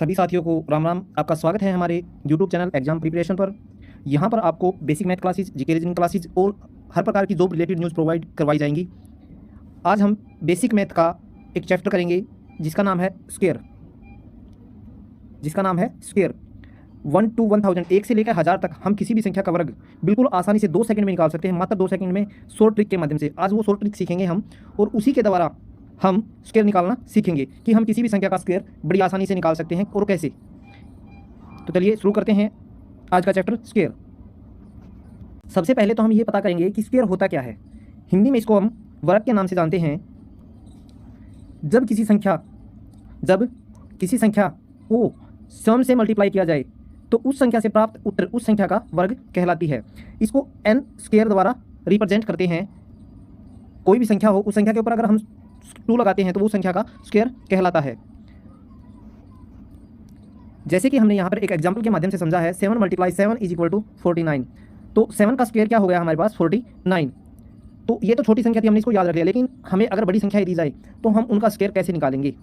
सभी साथियों को राम राम। आपका स्वागत है हमारे यूट्यूब चैनल एग्जाम प्रिपरेशन पर। यहाँ पर आपको basic math classes, GK reasoning classes और हर प्रकार की जॉब रिलेटेड न्यूज़ प्रोवाइड करवाई जाएंगी। आज हम बेसिक मैथ का एक चैप्टर करेंगे जिसका नाम है स्क्वायर। 1 to 1000, 1 से लेकर 1000 तक हम किसी भी संख्या का वर्ग बिल्कुल आसानी से 2 सेकंड में निकाल सकते हैं, मात्र 2 सेकंड में, शॉर्ट ट्रिक के माध्यम से। आज वो शॉर्ट ट्रिक सीखेंगे हम, और उसी के द्वारा हम स्क्वायर निकालना सीखेंगे कि हम किसी भी संख्या का स्क्वायर बड़ी आसानी से निकाल सकते हैं और कैसे। तो चलिए शुरू करते हैं आज का चैप्टर स्क्वायर। सबसे पहले तो हम ये पता करेंगे कि स्क्वायर होता क्या है। हिंदी में इसको हम वर्ग के नाम से जानते हैं। जब किसी संख्या को सम से मल्टीप्लाई किया जाए तो उस संख्या से प्राप्त उत्तर उस संख्या का वर्ग कहलाती है। इसको n स्क्वायर द्वारा रिप्रेजेंट करते हैं। कोई भी संख्या हो, उस संख्या के ऊपर अगर हम 2 लगाते हैं तो वो संख्या का स्क्वायर कहलाता है। जैसे कि हमने यहाँ पर एक एग्जाम्पल के माध्यम से समझा है, 7 × 7 = 49। तो 7 का स्क्वायर क्या हो गया हमारे पास? 49। तो ये तो छोटी संख्या थी, हमने इसको याद रख लिया, लेकिन हमें अगर बड़ी संख्या दी जाए तो हम उनका स्क्वायर कैसे निकालेंगे।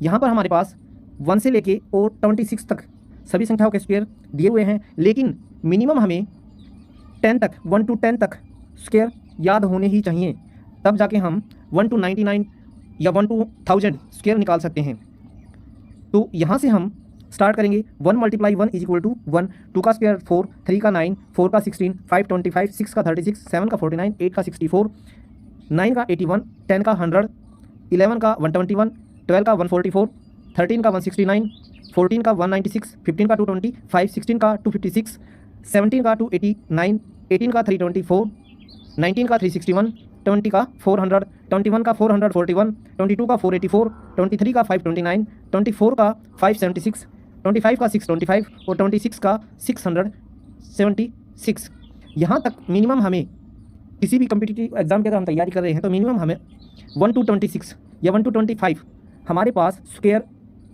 यहाँ पर हमारे पास 1 से लेके और 26 तक सभी संख्याओं के स्क्वायर दिए हुए हैं, लेकिन मिनिमम हमें 10 तक, 1 to 10 तक स्क्वायर याद होने ही चाहिए, तब जाके हम 1 to 99 या 1 to 1000 स्क्वायर निकाल सकते हैं। तो यहाँ से हम स्टार्ट करेंगे। 1 × 1 = 1, 2 का स्क्वायर 4, 3 का 9, 4 का 16, 5 25, 6 का 36, 7 का 49, 8 का 64, 9 का 81, 10 का 100, 11 का 121, 12 का 144, 13 का 169, 14 का 196, 15 का 225, 16 का 256, 17 का 289, 18 का 324, 19 का 361, 20 का 400, 21 का 441, 22 का 484, 23 का 529, 24 का 576, 25 का 625 और 26 का 676। यहाँ तक मिनिमम हमें किसी भी कम्पिटिटिव एग्जाम की अगर हम तैयारी कर रहे हैं तो मिनिमम हमें 1 to 26 या 1 to 25 हमारे पास स्क्वायर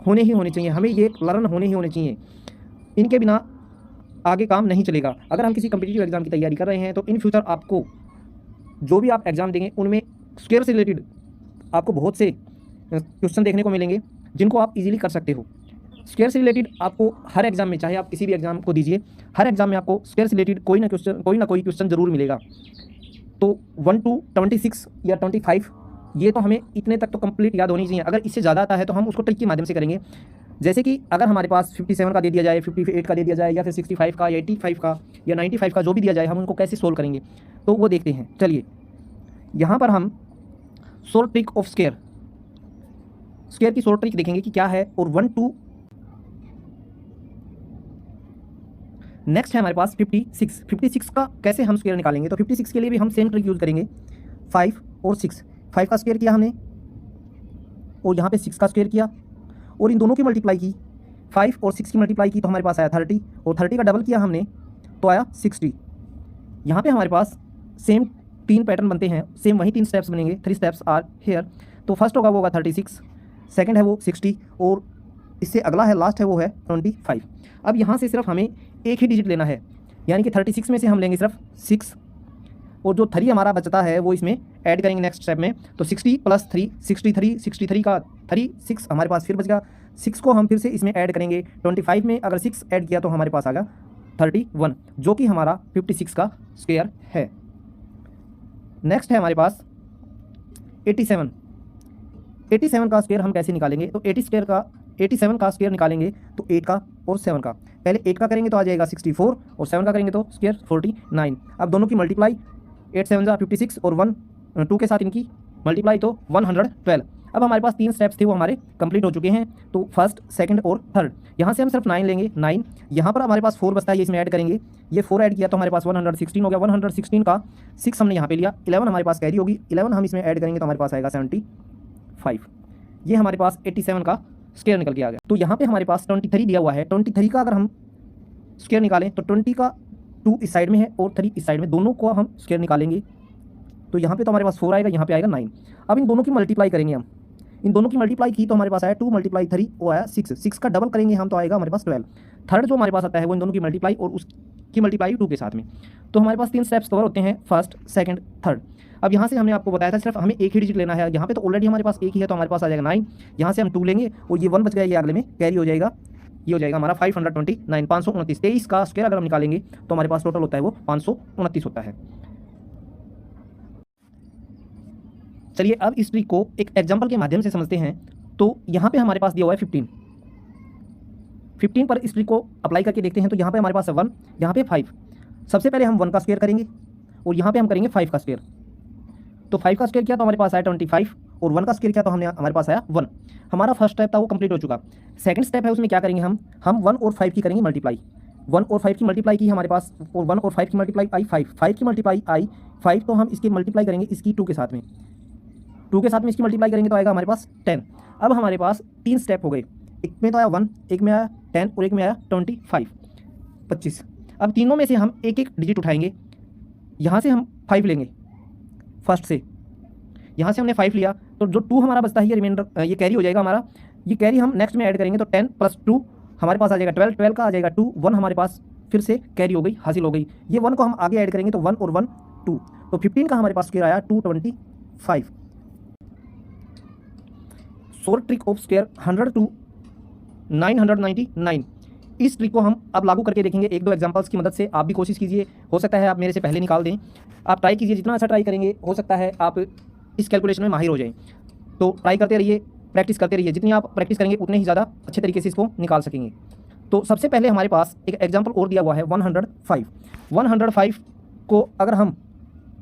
होने ही होने चाहिए। हमें ये लर्न होने ही होने चाहिए, इनके बिना आगे काम नहीं चलेगा। अगर हम किसी कम्पिटिटिव एग्जाम की तैयारी कर रहे हैं तो इन फ्यूचर आपको जो भी आप एग्ज़ाम देंगे उनमें स्क्वायर से रिलेटेड आपको बहुत से क्वेश्चन देखने को मिलेंगे जिनको आप इजीली कर सकते हो। स्क्वायर से रिलेटेड आपको हर एग्ज़ाम में, चाहे आप किसी भी एग्ज़ाम को दीजिए, हर एग्ज़ाम में आपको स्क्वायर से रिलेटेड कोई ना कोई क्वेश्चन ज़रूर मिलेगा। तो 1 to 26 या 25 ये तो हमें इतने तक तो कंप्लीट याद होनी चाहिए। अगर इससे ज़्यादा आता है तो हम उसको ट्रिक के माध्यम से करेंगे। जैसे कि अगर हमारे पास 57 का दे दिया जाए, 58 का दे दिया जाए, या फिर 65 का या 85 का या 95 का जो भी दिया जाए, हम उनको कैसे सोल्व करेंगे तो वो देखते हैं। चलिए यहाँ पर हम शॉर्ट ट्रिक ऑफ स्क्वायर की शॉर्ट ट्रिक देखेंगे कि क्या है। और 1 to नेक्स्ट है हमारे पास 56 का कैसे हम स्क्वायर निकालेंगे। तो 56 के लिए भी हम सेम ट्रिक यूज़ करेंगे। 5 और 6, 5 का स्क्वायर किया हमने और यहाँ पे 6 का स्क्वायर किया और इन दोनों की मल्टीप्लाई की, 5 और 6 की मल्टीप्लाई की तो हमारे पास आया 30 और 30 का डबल किया हमने तो आया 60। यहाँ पे हमारे पास सेम 3 पैटर्न बनते हैं, सेम वही 3 स्टेप्स बनेंगे। 3 स्टेप्स आर हेयर। तो फर्स्ट होगा वो होगा 36, सेकंड है वो 60 और इससे अगला है लास्ट है वो है 25। अब यहाँ से सिर्फ हमें एक ही डिजिट लेना है, यानी कि 36 में से हम लेंगे सिर्फ 6 और जो 3 हमारा बचता है वो इसमें ऐड करेंगे नेक्स्ट स्टेप में। तो 60 + 3 63 का 3 6 हमारे पास फिर बच गया। 6 को हम फिर से इसमें ऐड करेंगे। 25 में अगर 6 ऐड किया तो हमारे पास आ गया 31, जो कि हमारा 56 का स्क्वायर है। नेक्स्ट है हमारे पास 87 का स्क्वायर हम कैसे निकालेंगे। तो 87 का स्क्वायर निकालेंगे तो 8 का और 7 का, पहले 8 का करेंगे तो आ जाएगा 64 और 7 का करेंगे तो स्क्वायर 49। अब दोनों की मल्टीप्लाई 8 7 56 और 1 2 के साथ इनकी मल्टीप्लाई तो 112। अब हमारे पास 3 स्टेप्स थे वो हमारे कंप्लीट हो चुके हैं। तो फर्स्ट, सेकंड और थर्ड। यहाँ से हम सिर्फ 9 लेंगे। 9 यहाँ पर हमारे पास 4 बचता है, ये इसमें ऐड करेंगे। ये 4 ऐड किया तो हमारे पास 116 हो गया। 116 का 6 हमने यहाँ पे लिया। 11 हमारे पास कैरी होगी, 11 हम इसमें ऐड करेंगे तो हमारे पास आएगा 75। ये हमारे पास 87 का स्क्वायर निकल के आ गया। तो यहाँ पे हमारे पास 23 दिया हुआ है। 23 का अगर हम स्क्वायर निकालें तो 20 का 2 इस साइड में है और 3 इस साइड में, दोनों को हम स्क्वायर निकालेंगे तो यहाँ पे तो हमारे पास 4 आएगा, यहाँ पे आएगा 9। अब इन दोनों की मल्टीप्लाई करेंगे हम। इन दोनों की मल्टीप्लाई की तो हमारे पास आया 2 × 3 वो आया 6। 6 का डबल करेंगे हम तो आएगा हमारे पास 12। थर्ड जो हमारे पास आता है वो इन दोनों की मल्टीप्लाई और उसकी की मल्टीप्लाई 2 के साथ में। तो हमारे पास 3 स्टेप्स कवर होते हैं, फर्स्ट, सेकंड, थर्ड। अब यहाँ से हमने आपको बताया था सिर्फ हमें एक ही डिजिट लेना है, यहाँ पे तो ऑलरेडी हमारे पास एक ही है, तो हमारे पास आ जाएगा 9। यहाँ से हम 2 लेंगे और ये 1 बच गया, ये अगले में कैरी हो जाएगा, ये हो जाएगा हमारा 529, 529। 23 का स्क्वायर अगर हम निकालेंगे तो हमारे पास टोटल होता है वो 529 होता है। चलिए अब इस ट्रिक को एक एग्जाम्पल के माध्यम से समझते हैं। तो यहाँ पे हमारे पास दिया हुआ है 15 पर इस ट्रिक को अप्लाई करके देखते हैं। तो यहाँ पे हमारे पास है 1, यहाँ पे 5। सबसे पहले हम 1 का स्क्वायर करेंगे और यहाँ पे हम करेंगे 5 का स्क्वायर। तो 5 का स्क्वायर किया तो हमारे पास आया 25 और 1 का स्क्वायर किया तो हमारे पास आया 1। हमारा फर्स्ट स्टेप था वो कंप्लीट हो चुका। सेकंड स्टेप है, उसमें क्या करेंगे हम 1 और 5 की करेंगे मल्टीप्लाई। 1 और 5 की मल्टीप्लाई की हमारे पास, और 1 और 5 की मल्टीप्लाई आई 5, 5 की मल्टीप्लाई आई 5, तो हम इसकी मल्टीप्लाई करेंगे इसकी 2 के साथ में, 2 के साथ में इसकी मल्टीप्लाई करेंगे तो आएगा हमारे पास 10। अब हमारे पास 3 स्टेप हो गए, एक में तो आया 1, एक में आया 10 और एक में आया 25। अब तीनों में से हम एक एक डिजिट उठाएंगे। यहाँ से हम 5 लेंगे फर्स्ट से, यहाँ से हमने 5 लिया तो जो 2 हमारा बचता है ये रिमाइंडर, ये कैरी हो जाएगा हमारा। ये कैरी हम नेक्स्ट में ऐड करेंगे तो 10 + 2 हमारे पास आ जाएगा 12, 12 का आ जाएगा 2, 1 हमारे पास फिर से कैरी हो गई, हासिल हो गई। ये 1 को हम आगे ऐड करेंगे तो 1 और 1 2, तो 15 का हमारे पास स्क्वायर आया 225। Short trick of square 100 to 999। इस ट्रिक को हम अब लागू करके देखेंगे 1-2 एग्जांपल्स की मदद से। आप भी कोशिश कीजिए, हो सकता है आप मेरे से पहले निकाल दें। आप ट्राई कीजिए, जितना अच्छा ट्राई करेंगे हो सकता है आप इस कैलकुलेशन में माहिर हो जाएं। तो ट्राई करते रहिए, प्रैक्टिस करते रहिए, जितनी आप प्रैक्टिस करेंगे उतने ही ज़्यादा अच्छे तरीके से इसको निकाल सकेंगे। तो सबसे पहले हमारे पास एक एग्जाम्पल और दिया हुआ है 105। 105 को अगर हम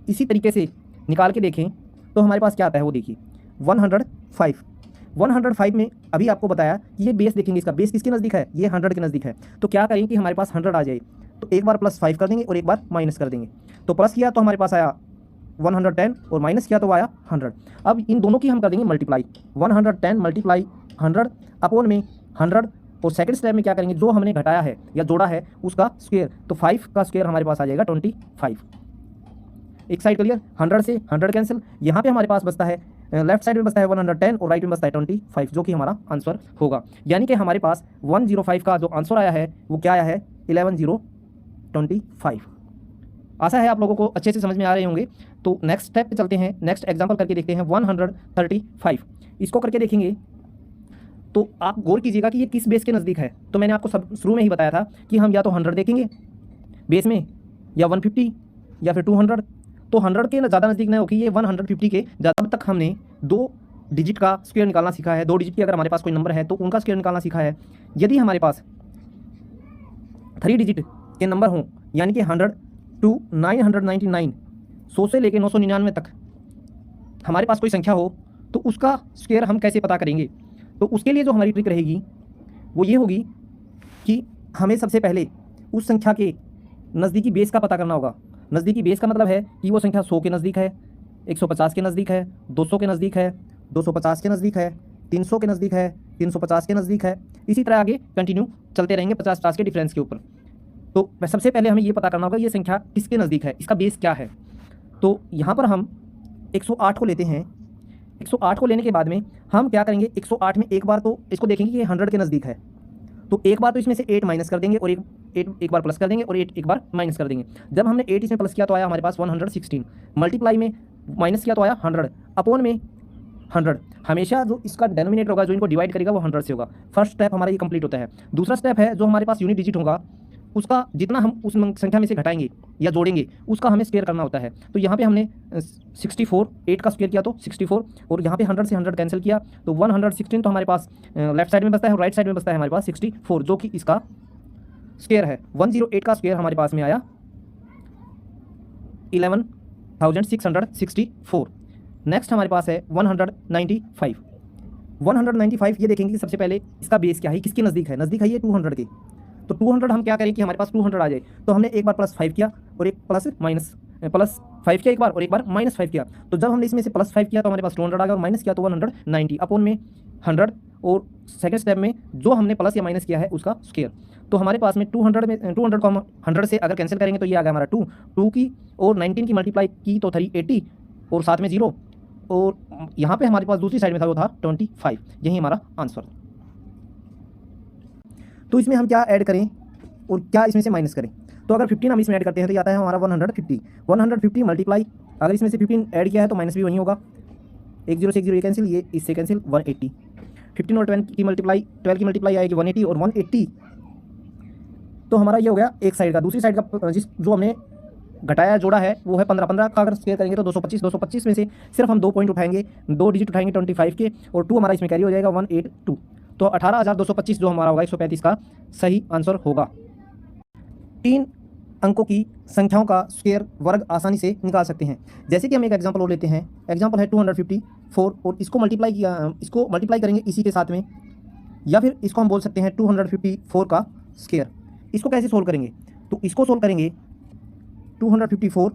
इसी तरीके से निकाल के देखें तो हमारे पास क्या आता है वो देखिए। 105 में अभी आपको बताया कि ये बेस देखेंगे, इसका बेस किसके नज़दीक है, ये 100 के नज़दीक है। तो क्या करेंगे कि हमारे पास 100 आ जाए तो एक बार +5 कर देंगे और एक बार माइनस कर देंगे। तो प्लस किया तो हमारे पास आया 110 और माइनस किया तो आया 100। अब इन दोनों की हम कर देंगे मल्टीप्लाई, 110 × 100 अपॉन में 100। और सेकंड स्टेप में क्या करेंगे, जो हमने घटाया है या जोड़ा है उसका स्क्वायर, तो 5 का स्क्वायर हमारे पास आ जाएगा 25। एक साइड क्लियर, 100 से 100 कैंसिल। यहाँ पे हमारे पास बचता है, लेफ्ट साइड में बचता है 110 और राइट में बचता है 25, जो कि हमारा आंसर होगा। यानी कि हमारे पास 105 का जो आंसर आया है वो क्या आया है 11025। आशा है आप लोगों को अच्छे से समझ में आ रहे होंगे। तो नेक्स्ट स्टेप पे चलते हैं, नेक्स्ट एग्जांपल करके देखते हैं 135। इसको करके देखेंगे तो आप गौर कीजिएगा कि ये किस बेस के नज़दीक है। तो मैंने आपको सब शुरू में ही बताया था कि हम या तो 100 देखेंगे बेस में, या 150 या फिर 200। तो 100 के ज़्यादा नज़दीक नहीं होगी, ये 150 के ज़्यादा। अब तक हमने 2 डिजिट का स्क्वायर निकालना सीखा है, 2 डिजिट की अगर हमारे पास कोई नंबर है तो उनका स्क्वायर निकालना सीखा है। यदि हमारे पास 3 डिजिट के नंबर हों, यानी कि 100 to 999, 100 से लेकर 999 तक हमारे पास कोई संख्या हो तो उसका स्क्वायर हम कैसे पता करेंगे। तो उसके लिए जो हमारी ट्रिक रहेगी वो ये होगी कि हमें सबसे पहले उस संख्या के नज़दीकी बेस का पता करना होगा। नज़दीकी बेस का मतलब है कि वो संख्या 100 के नज़दीक है, 150 के नज़दीक है, 200 के नज़दीक है, 250 के नज़दीक है, 300 के नज़दीक है, 350 के नज़दीक है। इसी तरह आगे कंटिन्यू चलते रहेंगे 50-50 के डिफरेंस के ऊपर। तो सबसे पहले हमें ये पता करना होगा ये संख्या किसके नज़दीक है, इसका बेस क्या है। तो यहाँ पर हम 108 को लेते हैं। 108 को लेने के बाद में हम क्या करेंगे, 108 में एक बार तो इसको देखेंगे कि ये 100 के नज़दीक है, तो एक बार तो इसमें से 8 माइनस कर देंगे और एक बार प्लस कर देंगे और 8 एक बार माइनस कर देंगे। जब हमने 8 इसमें प्लस किया तो आया हमारे पास 116, मल्टीप्लाई में माइनस किया तो आया 100, अपॉन में 100। हमेशा जो इसका डेनोमिनेटर होगा, जो इनको डिवाइड करेगा वो 100 से होगा। फर्स्ट स्टेप हमारा ये कंप्लीट होता है। दूसरा स्टेप है, जो हमारे पास यूनिट डिजिट होगा उसका जितना हम उस संख्या में से घटाएंगे या जोड़ेंगे उसका हमें स्क्वायर करना होता है। तो यहाँ पे हमने 64, 8 का स्क्वायर किया तो 64, और यहाँ पे 100 से 100 कैंसिल किया तो 116, तो हमारे पास लेफ्ट साइड में बचता है और राइट साइड में बचता है हमारे पास 64, जो कि इसका स्क्वायर है। 108 का स्क्वायर हमारे पास में आया 11,664। नेक्स्ट हमारे पास है 195। 195 ये देखेंगे कि सबसे पहले इसका बेस क्या है, किसके नज़दीक है, नज़दीक है ये 200 के। तो 200 हम क्या करें कि हमारे पास 200 आ जाए, तो हमने एक बार +5 किया और एक +5 किया एक बार और एक बार -5 किया। तो जब हमने इसमें से +5 किया तो हमारे पास 200 आ गया और माइनस किया तो 190, अपॉन में 100, और सेकंड स्टेप में जो हमने प्लस या माइनस किया है उसका स्क्वायर। तो हमारे पास में 200 को हम 100 से अगर कैंसिल करेंगे तो ये आ गया हमारा 2 की, और 19 की मल्टीप्लाई की तो 380 और साथ में 0, और यहाँ पे हमारे पास दूसरी साइड में था वो था 25। यही हमारा आंसर। तो इसमें हम क्या ऐड करें और क्या इसमें से माइनस करें। तो अगर 15 हम इसमें ऐड करते हैं तो ये आता है हमारा 150। 150 मल्टीप्लाई, अगर इसमें से 15 ऐड किया है तो माइनस भी वही होगा, 1 0 से 1 0 ये कैंसिल, ये इससे कैंसिल, 180। 15 और 12 की मल्टीप्लाई आएगी 180, और 180 तो हमारा ये हो गया एक साइड का। दूसरी साइड का जो हमने घटाया जोड़ा है वो है 15। 15 का अगर स्क्वायर करेंगे तो 225। 225 में से सिर्फ हम 2 पॉइंट उठाएंगे, 2 डिजिट उठाएंगे 25 के, और 2 हमारा इसमें कैरी हो जाएगा 182। तो 18,225 जो हमारा होगा 135 का सही आंसर होगा। 3 अंकों की संख्याओं का स्क्वायर वर्ग आसानी से निकाल सकते हैं। जैसे कि हम एक एग्जांपल और लेते हैं, एग्जांपल है 254, और इसको मल्टीप्लाई करेंगे इसी के साथ में, या फिर इसको हम बोल सकते हैं 254 का स्क्वायर। इसको कैसे सोल्व करेंगे? तो इसको सोल्व करेंगे 254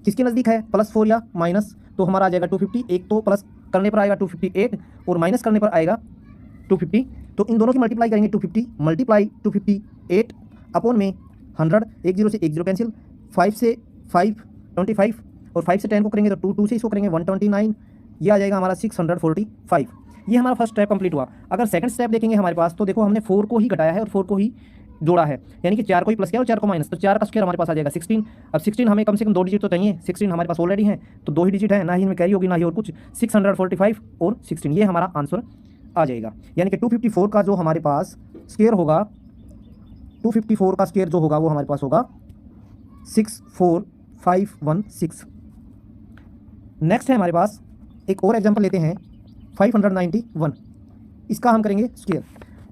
किसके नज़दीक है, +4 या माइनस, तो हमारा आ जाएगा 250। एक तो प्लस करने पर आएगा 258 और माइनस करने पर आएगा 250। तो इन दोनों की मल्टीप्लाई करेंगे 250 मल्टीप्लाई 258 अपॉन में 100, 1 0 से 1 0 कैंसिल, 5 से 5 25, और 5 से 10 को करेंगे तो 2 से इसको करेंगे 129, ये आ जाएगा हमारा 645। ये हमारा फर्स्ट स्टेप कंप्लीट हुआ। अगर सेकंड स्टेप देखेंगे हमारे पास, तो देखो हमने 4 को ही घटाया है और 4 को ही जोड़ा है, यानी कि 4 को ही प्लस किया और 4 को माइनस, तो 4 का स्क्वायर हमारे पास आ जाएगा 16। अब 16 हमें कम से कम 2 डिजिट तो चाहिए, 16 हमारे पास ऑलरेडी है तो 2 ही डिजिट है, ना ही इनमें कैरी होगी ना ही और कुछ, 645 और 16, ये हमारा आंसर आ जाएगा। यानी कि 254 का जो हमारे पास स्क्वायर होगा, 254 का स्क्वायर जो होगा वो हमारे पास होगा 64516। नेक्स्ट है हमारे पास एक और एग्जांपल लेते हैं 591, इसका हम करेंगे स्क्वायर।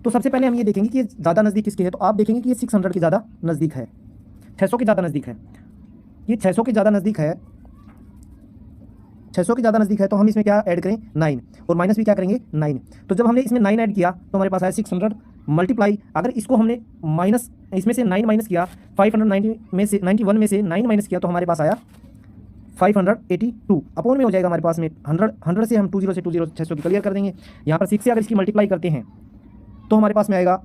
तो सबसे पहले हम ये देखेंगे कि ये ज़्यादा नज़दीक किसके है, तो आप देखेंगे कि ये 600 के ज़्यादा नज़दीक है, 600 के ज़्यादा नज़दीक है, ये 600 के ज़्यादा नज़दीक है, 600 के ज़्यादा नज़दीक है, तो हम इसमें क्या ऐड करें 9, और माइनस भी क्या करेंगे 9। तो जब हमने इसमें 9 ऐड किया तो हमारे पास आया 600 मल्टीप्लाई, अगर इसको हमने माइनस, इसमें से 9 माइनस किया, 590 में से 91 में से 9 माइनस किया तो हमारे पास आया 582 अपॉन में हो जाएगा हमारे पास में 100 से हम 20 से 20 600 की क्लियर कर देंगे। यहाँ पर 6 से अगर इसकी मल्टीप्लाई करते हैं तो हमारे पास में आएगा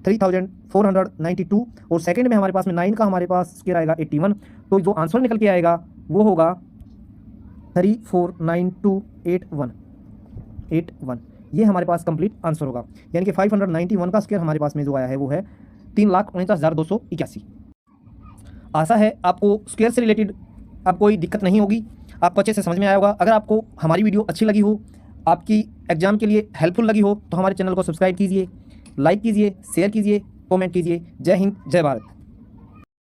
3492, और सेकंड में हमारे पास में 9 का हमारे पास स्क्वायर आएगा 81। तो जो आंसर निकल के आएगा वो होगा 349281। ये हमारे पास कंप्लीट आंसर होगा, यानी कि 591 का स्क्वायर हमारे पास में जो आया है वो है 3,49,281। आशा है आपको स्क्वायर से रिलेटेड अब कोई दिक्कत नहीं होगी, आपको अच्छे से समझ में आया होगा। अगर आपको हमारी वीडियो अच्छी लगी हो, आपकी एग्जाम के लिए हेल्पफुल लगी हो, तो हमारे चैनल को सब्सक्राइब कीजिए, लाइक कीजिए, शेयर कीजिए, कमेंट कीजिए। जय हिंद, जय भारत।